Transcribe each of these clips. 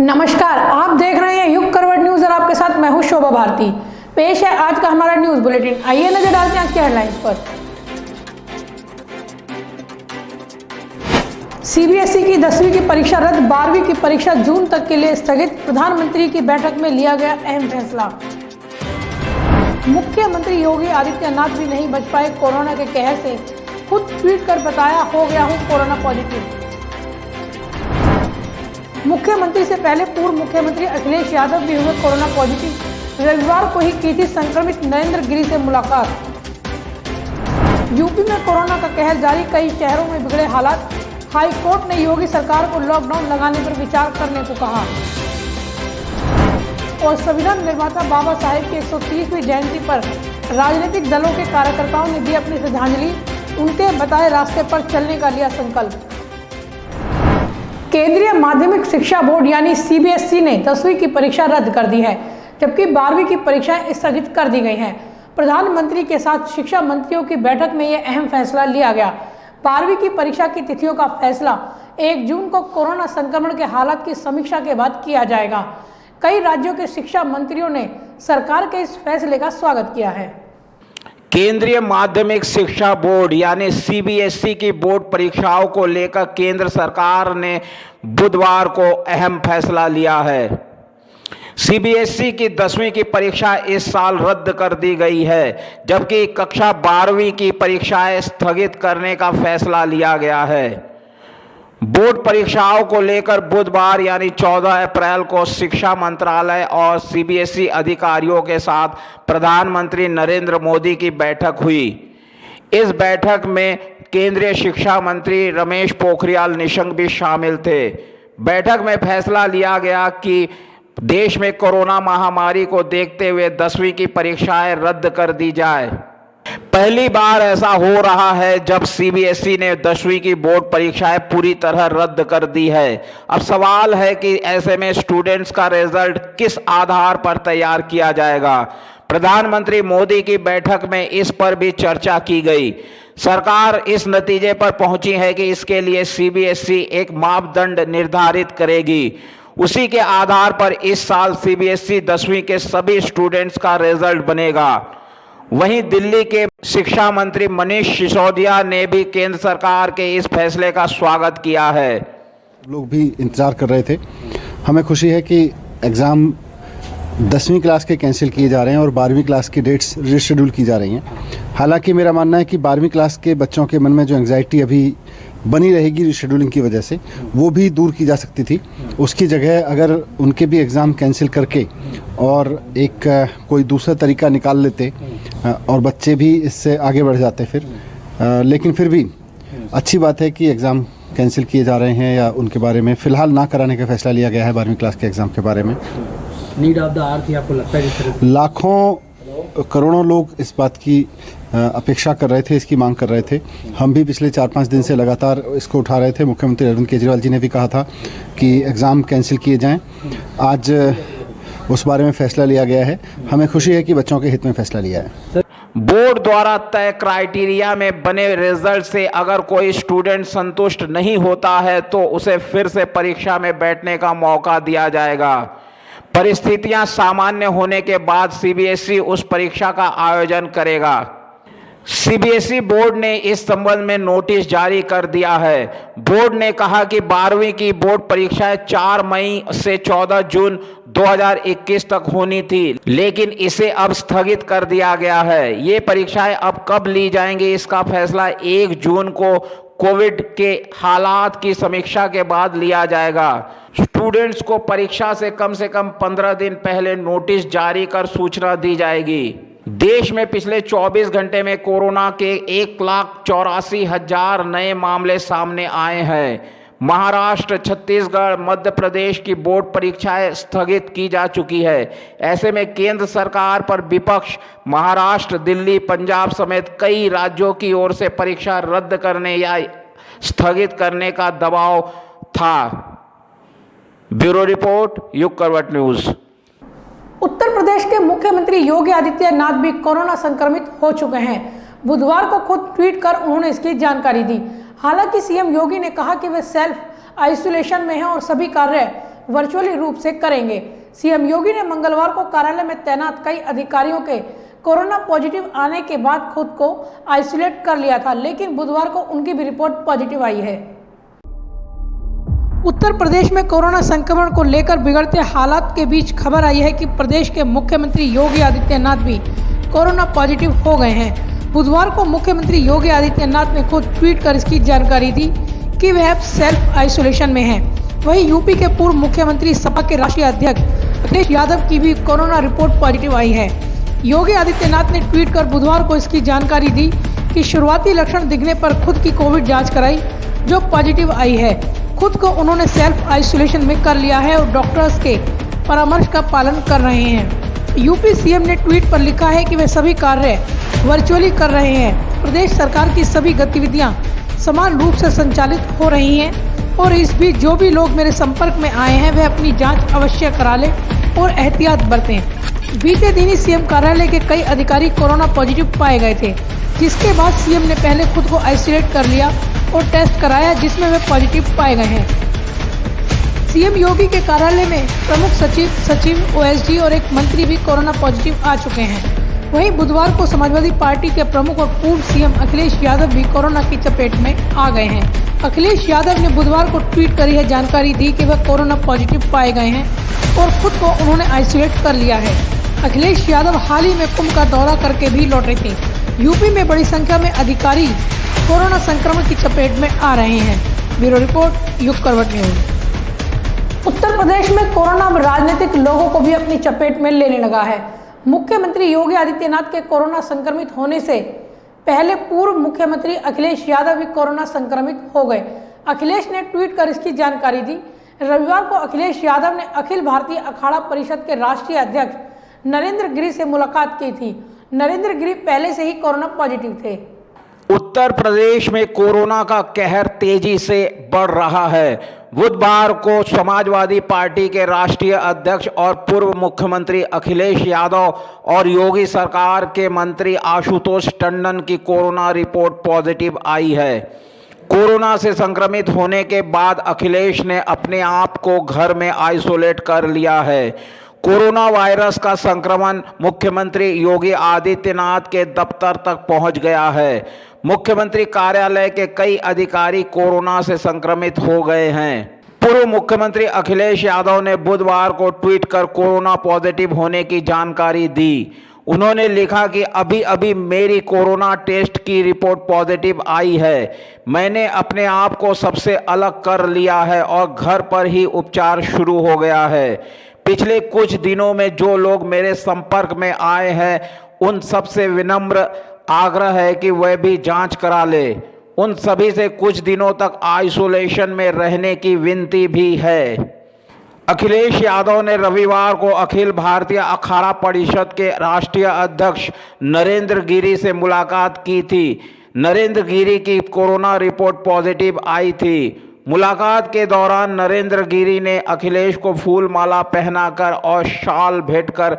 नमस्कार, आप देख रहे हैं युग करवट न्यूज और आपके साथ मैं हूं शोभा भारती। पेश है आज का हमारा न्यूज बुलेटिन। आइए नजर डालते हैं आज की हेडलाइंस पर। सीबीएसई की 10वीं की परीक्षा रद्द, 12वीं की परीक्षा जून तक के लिए स्थगित। प्रधानमंत्री की बैठक में लिया गया अहम फैसला। मुख्यमंत्री योगी आदित्यनाथ भी नहीं बच पाए कोरोना के कहर से, खुद ट्वीट कर बताया हो गया हूं कोरोना पॉजिटिव। मुख्यमंत्री से पहले पूर्व मुख्यमंत्री अखिलेश यादव भी हुए कोरोना पॉजिटिव। रविवार को ही की थी संक्रमित नरेंद्र गिरी से मुलाकात। यूपी में कोरोना का कहर जारी, कई शहरों में बिगड़े हालात। हाई कोर्ट ने योगी सरकार को लॉकडाउन लगाने पर विचार करने को कहा। और संविधान निर्माता बाबा साहेब की 130वीं जयंती पर राजनीतिक दलों के कार्यकर्ताओं ने दी अपनी श्रद्धांजलि, उनके बताए रास्ते पर चलने का लिया संकल्प। केंद्रीय माध्यमिक शिक्षा बोर्ड यानी सीबीएसई ने 10वीं की परीक्षा रद्द कर दी है, जबकि 12वीं की परीक्षाएं स्थगित कर दी गई हैं। प्रधानमंत्री के साथ शिक्षा मंत्रियों की बैठक में यह अहम फैसला लिया गया। 12वीं की परीक्षा की तिथियों का फैसला 1 जून को कोरोना संक्रमण के हालात की समीक्षा के बाद किया जाएगा। कई राज्यों के शिक्षा मंत्रियों ने सरकार के इस फैसले का स्वागत किया है। केंद्रीय माध्यमिक शिक्षा बोर्ड यानी सीबीएसई की बोर्ड परीक्षाओं को लेकर केंद्र सरकार ने बुधवार को अहम फैसला लिया है। सीबीएसई की 10वीं की परीक्षा इस साल रद्द कर दी गई है, जबकि कक्षा 12वीं की परीक्षाएं स्थगित करने का फैसला लिया गया है। बोर्ड परीक्षाओं को लेकर बुधवार यानी 14 अप्रैल को शिक्षा मंत्रालय और सीबीएसई अधिकारियों के साथ प्रधानमंत्री नरेंद्र मोदी की बैठक हुई। इस बैठक में केंद्रीय शिक्षा मंत्री रमेश पोखरियाल निशंक भी शामिल थे। बैठक में फैसला लिया गया कि देश में कोरोना महामारी को देखते हुए 10वीं की परीक्षाएं रद्द कर दी जाए। पहली बार ऐसा हो रहा है जब सीबीएसई ने 10वीं की बोर्ड परीक्षाएं पूरी तरह रद्द कर दी है। अब सवाल है कि ऐसे में स्टूडेंट्स का रिजल्ट किस आधार पर तैयार किया जाएगा। प्रधानमंत्री मोदी की बैठक में इस पर भी चर्चा की गई। सरकार इस नतीजे पर पहुंची है कि इसके लिए सीबीएसई एक मापदंड निर्धारित करेगी। उसी के आधार पर इस साल सीबीएसई 10वीं के सभी स्टूडेंट्स का रिजल्ट बनेगा। वहीं दिल्ली के शिक्षा मंत्री मनीष सिसोदिया ने भी केंद्र सरकार के इस फैसले का स्वागत किया है। लोग भी इंतज़ार कर रहे थे। हमें खुशी है कि एग्ज़ाम 10वीं क्लास के कैंसिल किए जा रहे हैं और 12वीं क्लास की डेट्स रिशेड्यूल की जा रही हैं। हालांकि मेरा मानना है कि 12वीं क्लास के बच्चों के मन में जो एंग्जाइटी अभी बनी रहेगी रिशेड्यूलिंग की वजह से, वो भी दूर की जा सकती थी। उसकी जगह अगर उनके भी एग्ज़ाम कैंसिल करके और एक कोई दूसरा तरीका निकाल लेते और बच्चे भी इससे आगे बढ़ जाते फिर। लेकिन फिर भी अच्छी बात है कि एग्ज़ाम कैंसिल किए जा रहे हैं या उनके बारे में फ़िलहाल ना कराने का फैसला लिया गया है। 12वीं क्लास के एग्ज़ाम के बारे में नीड ऑफ द आवर थी, आपको लगता है? लाखों करोड़ों लोग इस बात की अपेक्षा कर रहे थे, इसकी मांग कर रहे थे। हम भी पिछले 4-5 दिन से लगातार इसको उठा रहे थे। मुख्यमंत्री अरविंद केजरीवाल जी ने भी कहा था कि एग्ज़ाम कैंसिल किए जाएं। आज उस बारे में फैसला लिया गया है। हमें खुशी है कि बच्चों के हित में फैसला लिया है। बोर्ड द्वारा तय क्राइटेरिया में बने रिजल्ट से अगर कोई स्टूडेंट संतुष्ट नहीं होता है तो उसे फिर से परीक्षा में बैठने का मौका दिया जाएगा। परिस्थितियां सामान्य होने के बाद सीबीएसई उस परीक्षा का आयोजन करेगा। सीबीएसई बोर्ड ने इस संबंध में नोटिस जारी कर दिया है। बोर्ड ने कहा कि 12वीं की बोर्ड परीक्षाएं 4 मई से 14 जून 2021 तक होनी थी, लेकिन इसे अब स्थगित कर दिया गया है। ये परीक्षाएं अब कब ली जाएंगी, इसका फैसला 1 जून को कोविड के हालात की समीक्षा के बाद लिया जाएगा। स्टूडेंट्स को परीक्षा से कम 15 दिन पहले नोटिस जारी कर सूचना दी जाएगी। देश में पिछले 24 घंटे में कोरोना के 1,84,000 नए मामले सामने आए हैं। महाराष्ट्र, छत्तीसगढ़, मध्य प्रदेश की बोर्ड परीक्षाएं स्थगित की जा चुकी है। ऐसे में केंद्र सरकार पर विपक्ष महाराष्ट्र, दिल्ली, पंजाब समेत कई राज्यों की ओर से परीक्षा रद्द करने या स्थगित करने का दबाव था। ब्यूरो रिपोर्ट, युग करवट न्यूज। उत्तर प्रदेश के मुख्यमंत्री योगी आदित्यनाथ भी कोरोना संक्रमित हो चुके हैं। बुधवार को खुद ट्वीट कर उन्होंने इसकी जानकारी दी। हालांकि सीएम योगी ने कहा कि वे सेल्फ आइसोलेशन में हैं और सभी कार्य वर्चुअली रूप से करेंगे। सीएम योगी ने मंगलवार को कार्यालय में तैनात कई अधिकारियों के कोरोना पॉजिटिव आने के बाद खुद को आइसोलेट कर लिया था, लेकिन बुधवार को उनकी भी रिपोर्ट पॉजिटिव आई है। उत्तर प्रदेश में कोरोना संक्रमण को लेकर बिगड़ते हालात के बीच खबर आई है कि प्रदेश के मुख्यमंत्री योगी आदित्यनाथ भी कोरोना पॉजिटिव हो गए हैं। बुधवार को मुख्यमंत्री योगी आदित्यनाथ ने खुद ट्वीट कर इसकी जानकारी दी कि वह अब सेल्फ आइसोलेशन में हैं। वहीं यूपी के पूर्व मुख्यमंत्री सपा के राष्ट्रीय अध्यक्ष अखिलेश यादव की भी कोरोना रिपोर्ट पॉजिटिव आई है। योगी आदित्यनाथ ने ट्वीट कर बुधवार को इसकी जानकारी दी कि शुरुआती लक्षण दिखने पर खुद की कोविड जांच कराई, जो पॉजिटिव आई है। खुद को उन्होंने सेल्फ आइसोलेशन में कर लिया है और डॉक्टर्स के परामर्श का पालन कर रहे हैं। यूपी सीएम ने ट्वीट पर लिखा है कि वे सभी कार्य वर्चुअली कर रहे हैं। प्रदेश सरकार की सभी गतिविधियां समान रूप से संचालित हो रही हैं और इस बीच जो भी लोग मेरे संपर्क में आए हैं वे अपनी जांच अवश्य करा लें और एहतियात बरतें। बीते दिन ही सीएम कार्यालय के कई अधिकारी कोरोना पॉजिटिव पाए गए थे, जिसके बाद सीएम ने पहले खुद को आइसोलेट कर लिया और टेस्ट कराया, जिसमें वे पॉजिटिव पाए गए हैं। सीएम योगी के कार्यालय में प्रमुख सचिव, ओएसडी और एक मंत्री भी कोरोना पॉजिटिव आ चुके हैं। वहीं बुधवार को समाजवादी पार्टी के प्रमुख और पूर्व सीएम अखिलेश यादव भी कोरोना की चपेट में आ गए हैं। अखिलेश यादव ने बुधवार को ट्वीट कर यह जानकारी दी कि वह कोरोना पॉजिटिव पाए गए हैं और खुद को उन्होंने आइसोलेट कर लिया है। अखिलेश यादव हाल ही में कुंभ का दौरा करके भी लौटे थे। यूपी में बड़ी संख्या में अधिकारी कोरोना संक्रमण की चपेट में आ रहे हैं। ब्यूरो रिपोर्ट, युग करवट न्यूज। उत्तर प्रदेश में कोरोना राजनीतिक लोगों को भी अपनी चपेट में लेने लगा है। मुख्यमंत्री योगी आदित्यनाथ के कोरोना संक्रमित होने से पहले पूर्व मुख्यमंत्री अखिलेश यादव भी कोरोना संक्रमित हो गए। अखिलेश ने ट्वीट कर इसकी जानकारी दी। रविवार को अखिलेश यादव ने अखिल भारतीय अखाड़ा परिषद के राष्ट्रीय अध्यक्ष नरेंद्र गिरी से मुलाकात की थी। नरेंद्र गिरी पहले से ही कोरोना पॉजिटिव थे। उत्तर प्रदेश में कोरोना का कहर तेजी से बढ़ रहा है। बुधवार को समाजवादी पार्टी के राष्ट्रीय अध्यक्ष और पूर्व मुख्यमंत्री अखिलेश यादव और योगी सरकार के मंत्री आशुतोष टंडन की कोरोना रिपोर्ट पॉजिटिव आई है। कोरोना से संक्रमित होने के बाद अखिलेश ने अपने आप को घर में आइसोलेट कर लिया है। कोरोना वायरस का संक्रमण मुख्यमंत्री योगी आदित्यनाथ के दफ्तर तक पहुंच गया है। मुख्यमंत्री कार्यालय के कई अधिकारी कोरोना से संक्रमित हो गए हैं। पूर्व मुख्यमंत्री अखिलेश यादव ने बुधवार को ट्वीट कर कोरोना पॉजिटिव होने की जानकारी दी। उन्होंने लिखा कि अभी अभी मेरी कोरोना टेस्ट की रिपोर्ट पॉजिटिव आई है। मैंने अपने आप को सबसे अलग कर लिया है और घर पर ही उपचार शुरू हो गया है। पिछले कुछ दिनों में जो लोग मेरे संपर्क में आए हैं उन सबसे विनम्र आग्रह है कि वह भी जांच करा ले। उन सभी से कुछ दिनों तक आइसोलेशन में रहने की विनती भी है। अखिलेश यादव ने रविवार को अखिल भारतीय अखाड़ा परिषद के राष्ट्रीय अध्यक्ष नरेंद्र गिरी से मुलाकात की थी। नरेंद्र गिरी की कोरोना रिपोर्ट पॉजिटिव आई थी। मुलाकात के दौरान नरेंद्र गिरी ने अखिलेश को फूल माला पहनाकर और शाल भेंटकर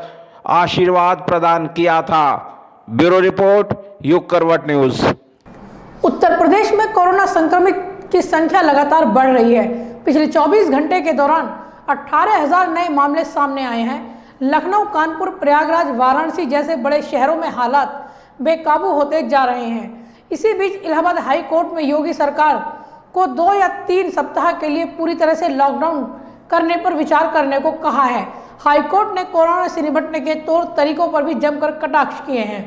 आशीर्वाद प्रदान किया था। ब्यूरो रिपोर्ट, युग करवट न्यूज। उत्तर प्रदेश में कोरोना संक्रमित की संख्या लगातार बढ़ रही है। पिछले 24 घंटे के दौरान 18,000 नए मामले सामने आए हैं। लखनऊ, कानपुर, प्रयागराज, वाराणसी जैसे बड़े शहरों में हालात बेकाबू होते जा रहे हैं। इसी बीच इलाहाबाद हाई कोर्ट में योगी सरकार को 2 या 3 सप्ताह के लिए पूरी तरह से लॉकडाउन करने पर विचार करने को कहा है। हाईकोर्ट ने कोरोना से निपटने के तौर तरीकों पर भी जमकर कटाक्ष किए हैं।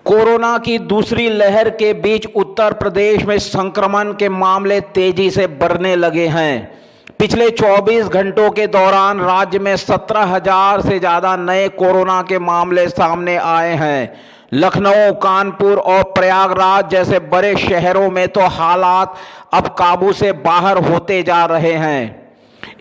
कोरोना की दूसरी लहर के बीच उत्तर प्रदेश में संक्रमण के मामले तेजी से बढ़ने लगे हैं। पिछले 24 घंटों के दौरान राज्य में 17,000 से ज़्यादा नए कोरोना के मामले सामने आए हैं। लखनऊ, कानपुर और प्रयागराज जैसे बड़े शहरों में तो हालात अब काबू से बाहर होते जा रहे हैं।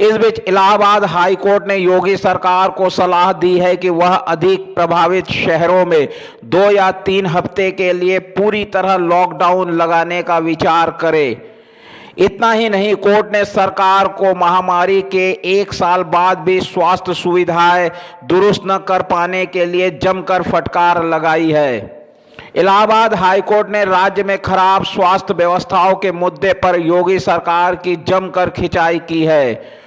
इस बीच इलाहाबाद हाई कोर्ट ने योगी सरकार को सलाह दी है कि वह अधिक प्रभावित शहरों में 2 या 3 हफ्ते के लिए पूरी तरह लॉकडाउन लगाने का विचार करे। इतना ही नहीं, कोर्ट ने सरकार को महामारी के 1 साल बाद भी स्वास्थ्य सुविधाएं दुरुस्त न कर पाने के लिए जमकर फटकार लगाई है। इलाहाबाद हाईकोर्ट ने राज्य में खराब स्वास्थ्य व्यवस्थाओं के मुद्दे पर योगी सरकार की जमकर खिंचाई की है।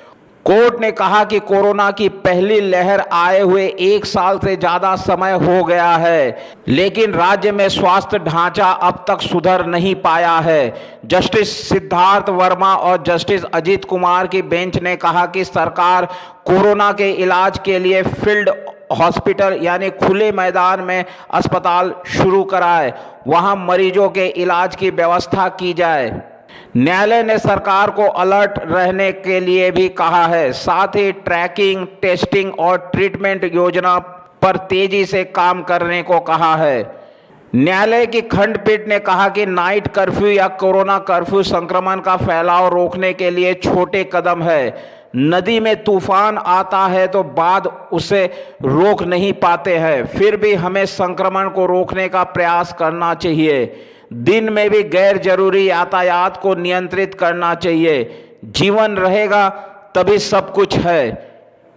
कोर्ट ने कहा कि कोरोना की पहली लहर आए हुए 1 साल से ज्यादा समय हो गया है, लेकिन राज्य में स्वास्थ्य ढांचा अब तक सुधर नहीं पाया है। जस्टिस सिद्धार्थ वर्मा और जस्टिस अजीत कुमार की बेंच ने कहा कि सरकार कोरोना के इलाज के लिए फील्ड हॉस्पिटल यानी खुले मैदान में अस्पताल शुरू कराए, वहां मरीजों के इलाज की व्यवस्था की जाए। न्यायालय ने सरकार को अलर्ट रहने के लिए भी कहा है, साथ ही ट्रैकिंग, टेस्टिंग और ट्रीटमेंट योजना पर तेजी से काम करने को कहा है। न्यायालय की खंडपीठ ने कहा कि नाइट कर्फ्यू या कोरोना कर्फ्यू संक्रमण का फैलाव रोकने के लिए छोटे कदम है। नदी में तूफान आता है तो बाद उसे रोक नहीं पाते हैं, फिर भी हमें संक्रमण को रोकने का प्रयास करना चाहिए। दिन में भी गैर जरूरी यातायात को नियंत्रित करना चाहिए। जीवन रहेगा तभी सब कुछ है।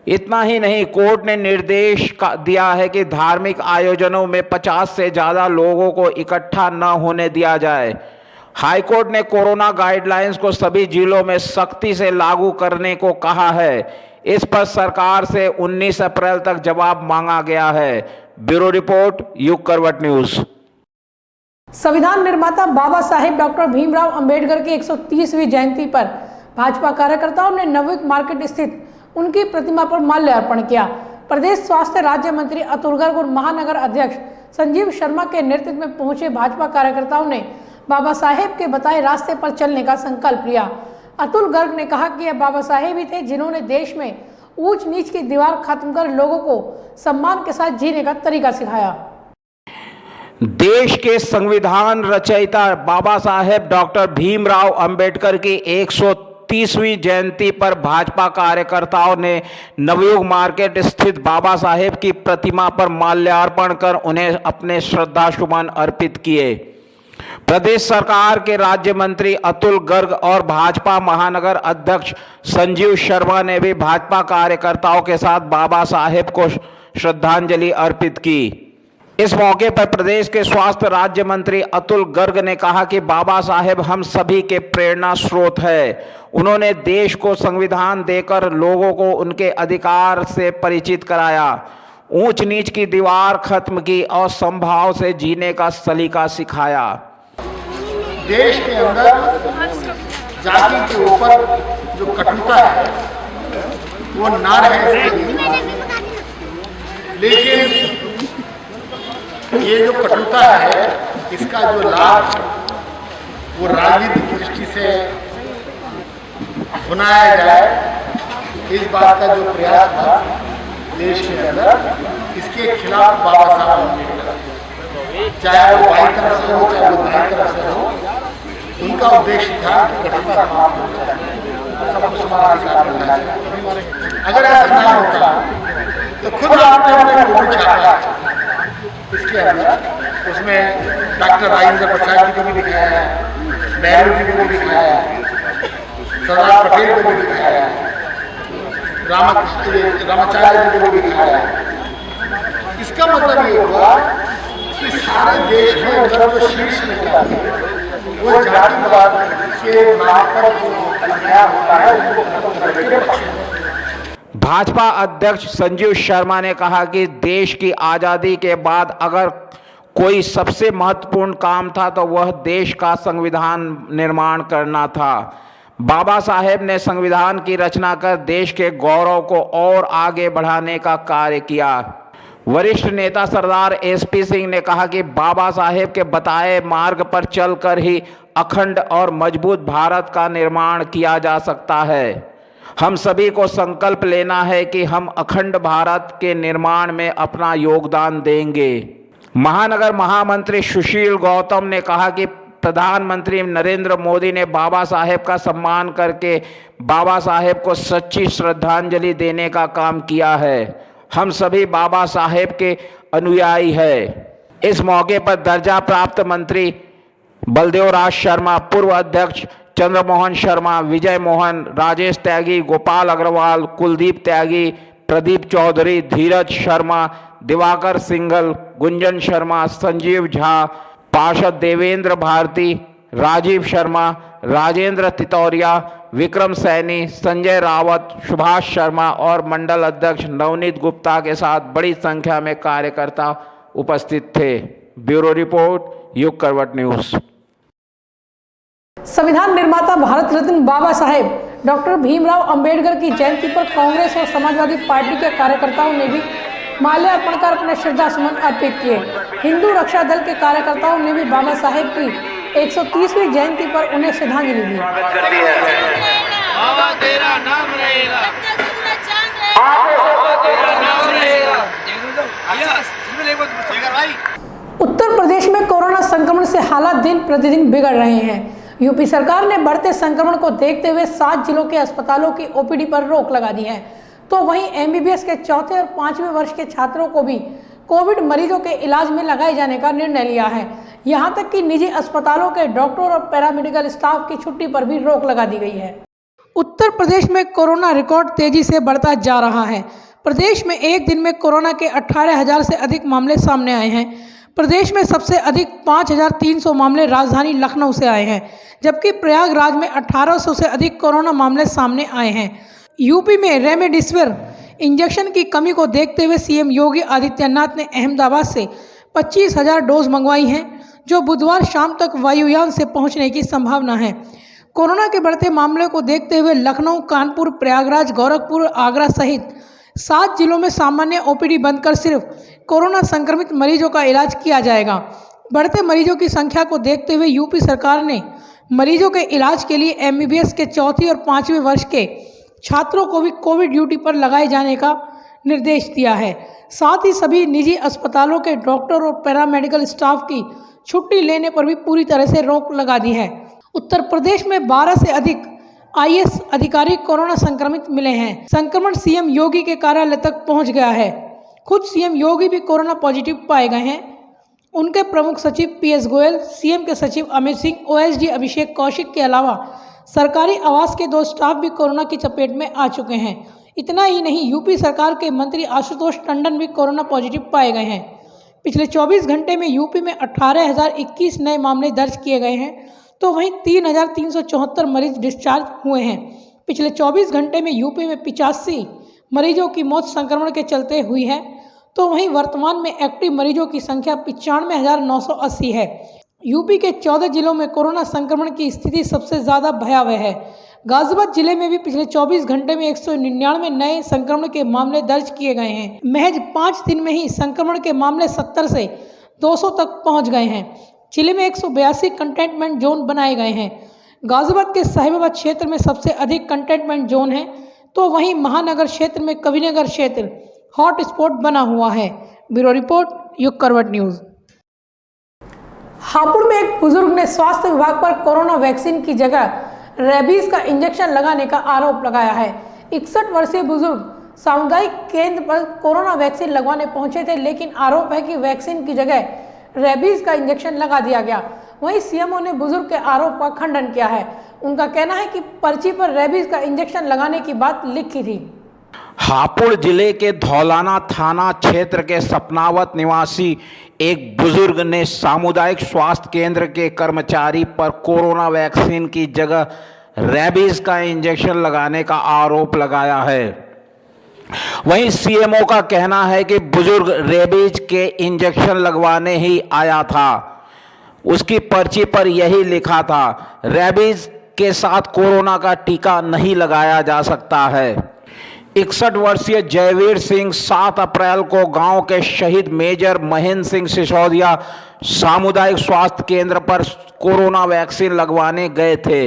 इतना ही नहीं, कोर्ट ने निर्देश दिया है कि धार्मिक आयोजनों में 50 से ज़्यादा लोगों को इकट्ठा न होने दिया जाए। हाईकोर्ट ने कोरोना गाइडलाइंस को सभी जिलों में सख्ती से लागू करने को कहा है। इस पर सरकार से 19 अप्रैल तक जवाब मांगा गया है। ब्यूरो रिपोर्ट, युग करवट न्यूज़। संविधान निर्माता बाबा साहेब डॉक्टर भीमराव अंबेडकर की 130वीं जयंती पर भाजपा कार्यकर्ताओं ने नवयुग मार्केट स्थित उनकी प्रतिमा पर माल्यार्पण किया। प्रदेश स्वास्थ्य राज्य मंत्री अतुल गर्ग और महानगर अध्यक्ष संजीव शर्मा के नेतृत्व में पहुंचे भाजपा कार्यकर्ताओं ने बाबा साहेब के बताए रास्ते पर चलने का संकल्प लिया। अतुल गर्ग ने कहा कि यह बाबा साहेब ही थे जिन्होंने देश में ऊंच नीच की दीवार खत्म कर लोगों को सम्मान के साथ जीने का तरीका सिखाया। देश के संविधान रचयिता बाबा साहेब डॉक्टर भीमराव अंबेडकर की 130वीं जयंती पर भाजपा कार्यकर्ताओं ने नवयुग मार्केट स्थित बाबा साहेब की प्रतिमा पर माल्यार्पण कर उन्हें अपने श्रद्धासुमन अर्पित किए। प्रदेश सरकार के राज्य मंत्री अतुल गर्ग और भाजपा महानगर अध्यक्ष संजीव शर्मा ने भी भाजपा कार्यकर्ताओं के साथ बाबा साहेब को श्रद्धांजलि अर्पित की। इस मौके पर प्रदेश के स्वास्थ्य राज्य मंत्री अतुल गर्ग ने कहा कि बाबा साहेब हम सभी के प्रेरणा स्रोत है। उन्होंने देश को संविधान देकर लोगों को उनके अधिकार से परिचित कराया, ऊंच नीच की दीवार खत्म की और समभाव से जीने का सलीका सिखाया। देश के अंदर जाति के ऊपर जो कटुता है वो ना रहे, लेकिन ये जो कटुता है इसका जो लाभ वो राजनीतिक दृष्टि से बनाया जाए, इस बात का जो प्रयास था देश के अंदर, इसके खिलाफ बाबा साहब अम्बेडकर, चाहे वो बाई तरफ से हो चाहे वो दाई तरफ से हो, उनका उद्देश्य था कि कटुता समाप्त हो जाए, सबको समान अधिकार मिलना चाहिए। अगर ऐसा ना होता तो खुद आपने अपने फोटो छापा इसके अंदर, उसमें डॉक्टर राजेंद्र प्रसाद जी को भी दिखाया है, नेहरू जी को भी दिखाया है, सरदार पटेल को भी दिखाया है, रामाचार्य जी को भी दिखाया है। इसका मतलब ये हुआ कि सारे देश में अंदर जो शीर्ष नेता वो जातिवाद के नाम पर जो अन्याय होता है उसको खत्म करने के पक्ष में। भाजपा अध्यक्ष संजीव शर्मा ने कहा कि देश की आज़ादी के बाद अगर कोई सबसे महत्वपूर्ण काम था तो वह देश का संविधान निर्माण करना था। बाबा साहेब ने संविधान की रचना कर देश के गौरव को और आगे बढ़ाने का कार्य किया। वरिष्ठ नेता सरदार एसपी सिंह ने कहा कि बाबा साहेब के बताए मार्ग पर चलकर ही अखंड और मजबूत भारत का निर्माण किया जा सकता है। हम सभी को संकल्प लेना है कि हम अखंड भारत के निर्माण में अपना योगदान देंगे। महानगर महामंत्री सुशील गौतम ने कहा कि प्रधानमंत्री नरेंद्र मोदी ने बाबा साहेब का सम्मान करके बाबा साहेब को सच्ची श्रद्धांजलि देने का काम किया है। हम सभी बाबा साहेब के अनुयायी हैं। इस मौके पर दर्जा प्राप्त मंत्री बलदेव राज शर्मा, पूर्व अध्यक्ष चंद्रमोहन शर्मा, विजय मोहन, राजेश त्यागी, गोपाल अग्रवाल, कुलदीप त्यागी, प्रदीप चौधरी, धीरज शर्मा, दिवाकर सिंघल, गुंजन शर्मा, संजीव झा, पार्षद देवेंद्र भारती, राजीव शर्मा, राजेंद्र तितौरिया, विक्रम सैनी, संजय रावत, सुभाष शर्मा और मंडल अध्यक्ष नवनीत गुप्ता के साथ बड़ी संख्या में कार्यकर्ता उपस्थित थे। ब्यूरो रिपोर्ट, युग करवट न्यूज। संविधान निर्माता भारत रत्न बाबा साहेब डॉक्टर भीमराव अंबेडकर की जयंती पर कांग्रेस और समाजवादी पार्टी के कार्यकर्ताओं ने भी माल्यार्पण कर अपने श्रद्धा सुमन अर्पित किए। हिंदू रक्षा दल के कार्यकर्ताओं ने भी बाबा साहेब की 130वीं जयंती पर उन्हें श्रद्धांजलि दी। उत्तर प्रदेश में कोरोना संक्रमण से हालात दिन प्रतिदिन बिगड़ रहे हैं। यूपी सरकार ने बढ़ते संक्रमण को देखते हुए 7 जिलों के अस्पतालों की ओपीडी पर रोक लगा दी है, तो वहीं एमबीबीएस के 4थे और 5वें वर्ष के छात्रों को भी कोविड मरीजों के इलाज में लगाए जाने का निर्णय लिया है। यहां तक कि निजी अस्पतालों के डॉक्टर और पैरामेडिकल स्टाफ की छुट्टी पर भी रोक लगा दी गई है। उत्तर प्रदेश में कोरोना रिकॉर्ड तेजी से बढ़ता जा रहा है। प्रदेश में एक दिन में कोरोना के 18,000 से अधिक मामले सामने आए हैं। प्रदेश में सबसे अधिक 5,300 मामले राजधानी लखनऊ से आए हैं, जबकि प्रयागराज में 1,800 से अधिक कोरोना मामले सामने आए हैं। यूपी में रेमडेसिविर इंजेक्शन की कमी को देखते हुए सीएम योगी आदित्यनाथ ने अहमदाबाद से 25,000 डोज मंगवाई हैं, जो बुधवार शाम तक वायुयान से पहुंचने की संभावना है। कोरोना के बढ़ते मामले को देखते हुए लखनऊ, कानपुर, प्रयागराज, गोरखपुर, आगरा सहित 7 जिलों में सामान्य ओपीडी बंद कर सिर्फ कोरोना संक्रमित मरीजों का इलाज किया जाएगा। बढ़ते मरीजों की संख्या को देखते हुए यूपी सरकार ने मरीजों के इलाज के लिए एमबीबीएस के 4थे और 5वें वर्ष के छात्रों को भी कोविड ड्यूटी पर लगाए जाने का निर्देश दिया है। साथ ही सभी निजी अस्पतालों के डॉक्टर और पैरामेडिकल स्टाफ की छुट्टी लेने पर भी पूरी तरह से रोक लगा दी है। उत्तर प्रदेश में 12 से अधिक आईएएस अधिकारी कोरोना संक्रमित मिले हैं। संक्रमण सीएम योगी के कार्यालय तक पहुंच गया है। खुद सीएम योगी भी कोरोना पॉजिटिव पाए गए हैं। उनके प्रमुख सचिव पीएस गोयल, सीएम के सचिव अमित सिंह, ओएसडी अभिषेक कौशिक के अलावा सरकारी आवास के 2 स्टाफ भी कोरोना की चपेट में आ चुके हैं। इतना ही नहीं, यूपी सरकार के मंत्री आशुतोष टंडन भी कोरोना पॉजिटिव पाए गए हैं। पिछले 24 घंटे में यूपी में 18,021 नए मामले दर्ज किए गए हैं, तो वहीं 3,374 मरीज डिस्चार्ज हुए हैं। पिछले 24 घंटे में यूपी में 85 मरीजों की मौत संक्रमण के चलते हुई है, तो वहीं वर्तमान में एक्टिव मरीजों की संख्या 95,980 है। यूपी के 14 जिलों में कोरोना संक्रमण की स्थिति सबसे ज़्यादा भयावह है। गाजियाबाद जिले में भी पिछले 24 घंटे में 199 नए संक्रमण के मामले दर्ज किए गए हैं। महज 5 दिन में ही संक्रमण के मामले 70 से 200 तक पहुंच गए हैं। जिले में 182 कंटेनमेंट जोन बनाए गए हैं। गाजियाबाद के साहिबाबाद क्षेत्र में सबसे अधिक कंटेनमेंट जोन है, तो वहीं महानगर क्षेत्र में कविनगर क्षेत्र हॉट स्पॉट बना हुआ है। ब्यूरो रिपोर्ट, युग करवट न्यूज़। हापुड़ में एक बुजुर्ग ने स्वास्थ्य विभाग पर कोरोना वैक्सीन की जगह रेबीज का इंजेक्शन लगाने का आरोप लगाया है। 61 वर्षीय बुजुर्ग सामुदायिक केंद्र पर कोरोना वैक्सीन लगवाने पहुंचे थे, लेकिन आरोप है कि वैक्सीन की जगह रेबीज का इंजेक्शन लगा दिया गया। वहीं सीएमओ ने बुजुर्ग के आरोप का खंडन किया है। उनका कहना है कि पर्ची पर रेबीज का इंजेक्शन लगाने की बात लिखी थी। हापुड़ जिले के धौलाना थाना क्षेत्र के सपनावत निवासी एक बुजुर्ग ने सामुदायिक स्वास्थ्य केंद्र के कर्मचारी पर कोरोना वैक्सीन की जगह रेबीज का इंजेक्शन लगाने का आरोप लगाया है। वहीं सीएमओ का कहना है कि बुजुर्ग रेबीज के इंजेक्शन लगवाने ही आया था। उसकी पर्ची पर यही लिखा था, रेबीज के साथ कोरोना का टीका नहीं लगाया जा सकता है। 61 वर्षीय जयवीर सिंह 7 अप्रैल को गांव के शहीद मेजर महेंद्र सिंह सिसोदिया सामुदायिक स्वास्थ्य केंद्र पर कोरोना वैक्सीन लगवाने गए थे।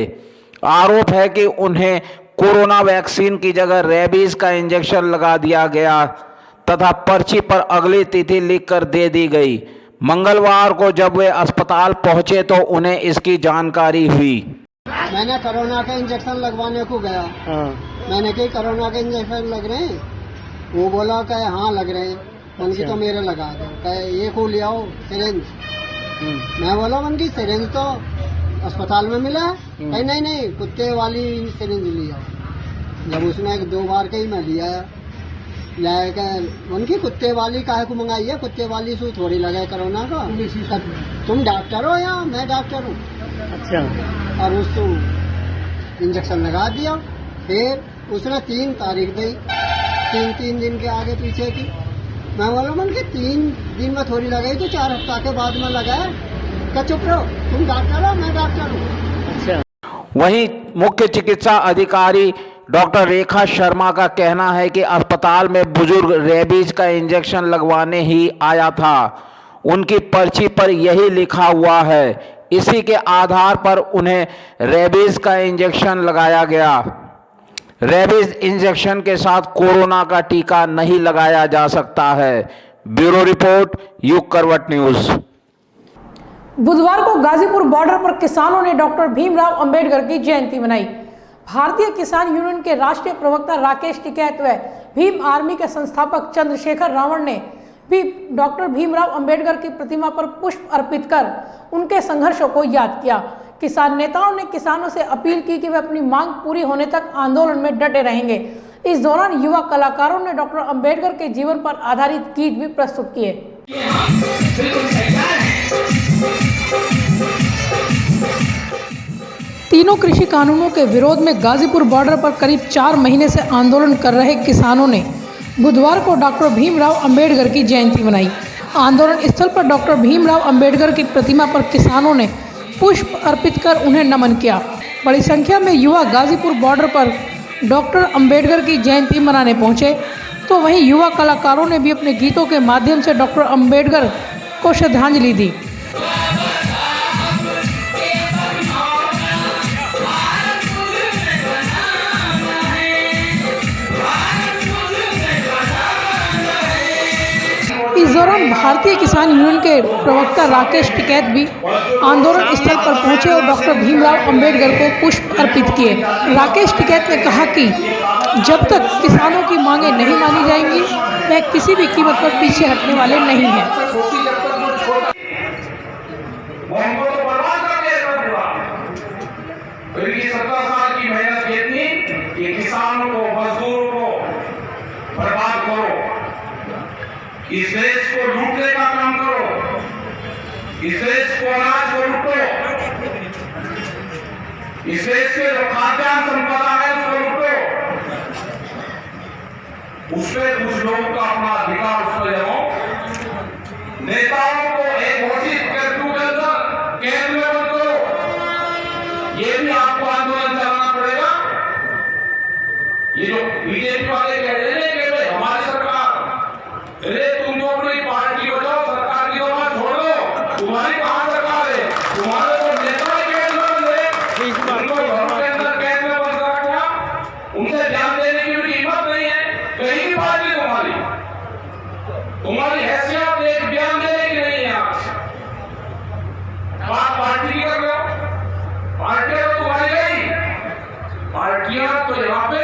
आरोप है कि उन्हें कोरोना वैक्सीन की जगह रेबीज का इंजेक्शन लगा दिया गया तथा पर्ची पर अगली तिथि लिखकर दे दी गई। मंगलवार को जब वे अस्पताल पहुंचे तो उन्हें इसकी जानकारी हुई। मैंने कोरोना का इंजेक्शन लगवाने को गया। मैंने कही कोरोना के इंजेक्शन लग रहे हैं? वो बोला कहे हाँ लग रहे हैं। उनकी तो मेरे लगा दो। कहे ये को ले आओ सिरिंज। मैं बोला उनकी सिरिंज तो अस्पताल में मिला है। कहे नहीं कुत्ते वाली सिरिंज लिया। जब उसने 2 बार के ही मैं लिया उनकी कुत्ते वाली काहे को मंगाई है? कुत्ते वाली सू थोड़ी लगे कोरोना का। तुम डॉक्टर हो या मैं डॉक्टर हूँ? अच्छा। और उसको इंजेक्शन लगा दिया। फिर उसने 3 तारीख दी, 3 दिन के आगे पीछे की। मैं बोला मन के 3 दिन में थोड़ी लगाई तो 4 हफ्ता के बाद में लगाया। क्या चुप रहो, तुम डॉक्टर हो, मैं डॉक्टर हूँ। अच्छा। वहीं मुख्य चिकित्सा अधिकारी डॉक्टर रेखा शर्मा का कहना है कि अस्पताल में बुजुर्ग रेबीज का इंजेक्शन लगवाने ही आया था। उनकी पर्ची पर यही लिखा हुआ है। इसी के आधार पर उन्हें रेबीज का इंजेक्शन लगाया गया। रेबीज इंजेक्शन के साथ कोरोना का टीका नहीं लगाया जा सकता है। ब्यूरो रिपोर्ट, युग करवट न्यूज। बुधवार को गाजीपुर बॉर्डर पर किसानों ने डॉक्टर भीमराव अंबेडकर की जयंती मनाई। भारतीय किसान यूनियन के राष्ट्रीय प्रवक्ता राकेश टिकैत व भीम आर्मी के संस्थापक चंद्रशेखर रावण ने भी डॉक्टर भीमराव अंबेडकर की प्रतिमा पर पुष्प अर्पित कर उनके संघर्षों को याद किया। किसान नेताओं ने किसानों से अपील की कि वे अपनी मांग पूरी होने तक आंदोलन में डटे रहेंगे। इस दौरान युवा कलाकारों ने डॉक्टर अंबेडकर के जीवन पर आधारित गीत भी प्रस्तुत किए। तीनों कृषि कानूनों के विरोध में गाजीपुर बॉर्डर पर करीब 4 महीने से आंदोलन कर रहे किसानों ने बुधवार को डॉक्टर भीमराव अंबेडकर की जयंती मनाई। आंदोलन स्थल पर डॉक्टर भीमराव अंबेडकर की प्रतिमा पर किसानों ने पुष्प अर्पित कर उन्हें नमन किया। बड़ी संख्या में युवा गाजीपुर बॉर्डर पर डॉक्टर अंबेडकर की जयंती मनाने पहुंचे, तो वहीं युवा कलाकारों ने भी अपने गीतों के माध्यम से डॉक्टर अंबेडकर को श्रद्धांजलि दी। इस दौरान भारतीय किसान यूनियन के प्रवक्ता राकेश टिकैत भी आंदोलन स्थल पर पहुंचे और डॉक्टर भीमराव अंबेडकर को पुष्प अर्पित किए। राकेश टिकैत ने कहा कि जब तक किसानों की मांगें नहीं मानी जाएंगी, वह किसी भी कीमत पर पीछे हटने वाले नहीं हैं। इस देश को लूटने का काम करो, इस देश को अनाज को लूटो, इस देश के जो खाद्यान्न संपदा है उसको लूटो, उसमें कुछ लोगों का अपना अधिकार उस पर जमाओ। नेताओं को एक घोषित कर्फ्यू के अंदर कैद में मत करो। ये भी आपको आंदोलन चलाना पड़ेगा। ये जो बीजेपी वाले कह रहे हैं कि हमारी सरकार, अरे तुम तो अपनी पार्टी को जाओ, सरकार की बात छोड़ दो। तुम्हारी कहां सरकार है? तुम्हारे तो नेता कैद में बंद है, उनको घरों के अंदर कैद में बंद रखा, उनसे ध्यान देने की भी हिम्मत नहीं है। कहीं की पार्टी तुम्हारी हैसियत एक बयान देने की नहीं है। आज बात पार्टी की कर रहे हो, पार्टियां तो तुम्हारी नहीं, पार्टियां तो यहाँ पे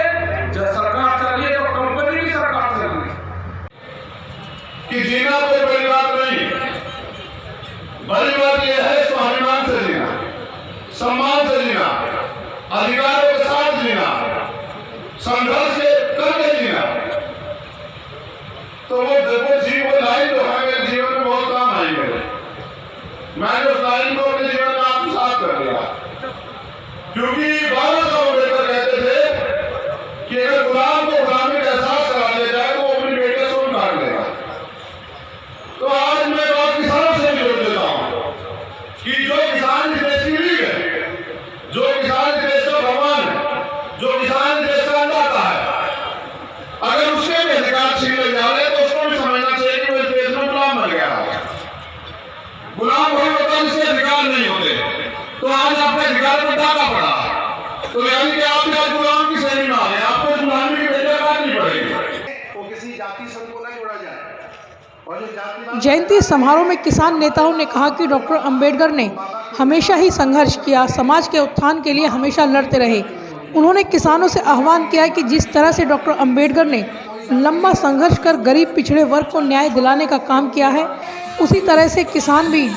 जब सरकार चल रही है तो कंपनी की सरकार चल रही है। कि जीना कोई बड़ी बात नहीं, बड़ी बात यह है स्वाभिमान से जीना, सम्मान से जीना, अधिकारों के साथ जीना, संघर्ष करके जीना। तो वो जीवन लाइन जो है मेरे जीवन में बहुत काम आई है। मैंने उस लाइन को अपने जीवन में आत्मसात कर लिया, क्योंकि बाबा साहब अम्बेडकर कहते थे कि अगर गुलाम को गुलामी का एहसास करा दिया जाए तो वो अपनी बेटे से उतार लेगा। तो आज मैं बात किसानों से जोड़ देता हूं कि जो किसान इस देश की रीढ़ है, जो किसान इस देश का भगवान है, जो किसान इस देश का अन्नदाता है, अगर उसके भी अधिकार छीन ले जा रहे तो उसको भी समझना चाहिए कि वो इस देश में गुलाम बन गया है। गुलाम वही होता है जिसके अधिकार नहीं होते। तो आज आपके अधिकार पर डाका पड़ा, तो यानी कि आप आज गुलाम की श्रेणी में आ गए, आपको इस गुलामी की बेजा करनी पड़ेगी। वो किसी जाति संघ को नहीं जोड़ा जाए। जयंती समारोह में किसान नेताओं ने कहा कि डॉक्टर अंबेडकर ने हमेशा ही संघर्ष किया, समाज के उत्थान के लिए हमेशा लड़ते रहे। उन्होंने किसानों से आह्वान किया कि जिस तरह से डॉक्टर अंबेडकर ने लंबा संघर्ष कर गरीब पिछड़े वर्ग को न्याय दिलाने का काम किया है, उसी तरह से किसान भी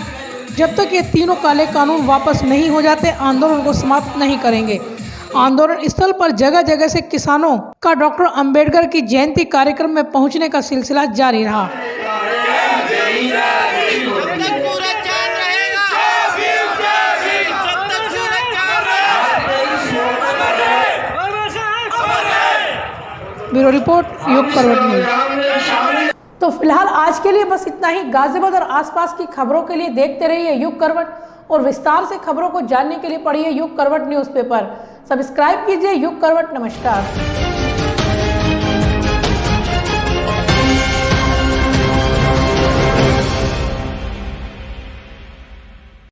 जब तक ये तीनों काले कानून वापस नहीं हो जाते आंदोलन को समाप्त नहीं करेंगे। आंदोलन स्थल पर जगह जगह से किसानों का डॉक्टर अंबेडकर की जयंती कार्यक्रम में पहुंचने का सिलसिला जारी रहा। ब्यूरो रिपोर्ट, युग करवट न्यूज। तो फिलहाल आज के लिए बस इतना ही। गाजियाबाद और आसपास की खबरों के लिए देखते रहिए युग करवट और विस्तार से खबरों को जानने के लिए पढ़िए युग करवट न्यूज़पेपर। सब्सक्राइब कीजिए युग करवट। नमस्कार।